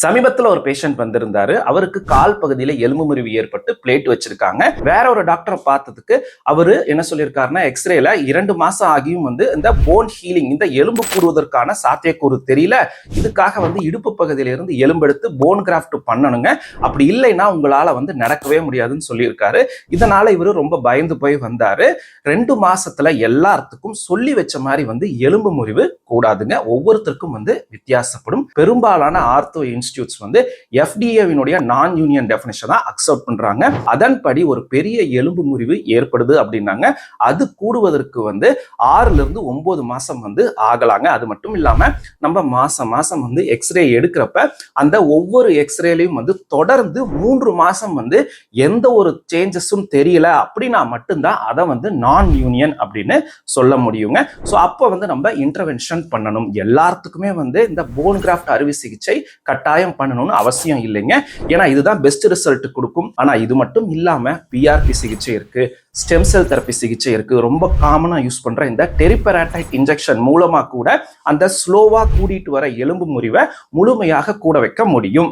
சமீபத்துல ஒரு பேஷண்ட் வந்திருந்தாரு. அவருக்கு கால் பகுதியில எலும்பு முறிவு ஏற்பட்டு பிளேட் வச்சிருக்காங்க. வேற ஒரு டாக்டரை பார்த்ததுக்கு அவரு என்ன சொல்லியிருக்காருன்னா, எக்ஸ்ரேல 2 மாசம் ஆகியும் இந்த போன் ஹீலிங், இந்த எலும்பு கூடுவதற்கான சாத்தியக்கூறு தெரியல. இதுக்காக இடுப்பு பகுதியில இருந்து எலும்பெடுத்து போன் கிராஃப்ட் பண்ணணுங்க. அப்படி இல்லைன்னா உங்களால நடக்கவே முடியாதுன்னு சொல்லியிருக்காரு. இதனால இவரு ரொம்ப பயந்து போய் வந்தாரு. 2 மாசத்துல எல்லாத்துக்கும் சொல்லி வச்ச மாதிரி எலும்பு முறிவு கூடாதுங்க. ஒவ்வொருத்தருக்கும் வித்தியாசப்படும். பெரும்பாலான ஆர்த்தோ இன்ஸ்டிடியூட்ஸ் FDA நான் யூனியன் டெஃபினிஷன் தான் அக்செப்ட் பண்றாங்க. அதன்படி ஒரு பெரிய எலும்பு முறிவு ஏற்படுது அப்படின்னாங்க, அது கூடுவதற்கு 6 இருந்து 9 மாசம் ஆகலாங்க. அது மட்டும் இல்லாம நம்ம மாசம் மாசம் எக்ஸ்ரே எடுக்கிறப்ப அந்த ஒவ்வொரு எக்ஸ்ரேலையும் தொடர்ந்து 3 மாசம் எந்த ஒரு சேஞ்சஸும் தெரியல அப்படின்னா மட்டும்தான் அதை நான் யூனியன் அப்படின்னு சொல்ல முடியுங்க. ஸோ அப்போ நம்ம இன்டர்வென்ஷன் பண்ணணும். எல்லாத்துக்குமே இந்த போன் கிராஃப்ட் அறுவை சிகிச்சை கட்டாயம் பண்ணணும்னு அவசியம் இல்லைங்க. ஏன்னா இதுதான் பெஸ்ட் ரிசல்ட் கொடுக்கும். ஆனா இது மட்டும் இல்லாம PRP சிகிச்சை இருக்கு, ஸ்டெம் செல் தெரப்பி சிகிச்சை இருக்கு. ரொம்ப காமனா யூஸ் பண்ற இந்த டெரிபெராடைட் இன்ஜெக்ஷன் மூலமா கூட அந்த ஸ்லோவா கூடிட்டு வர எலும்பு முறிவை முழுமையாக கூட வைக்க முடியும்.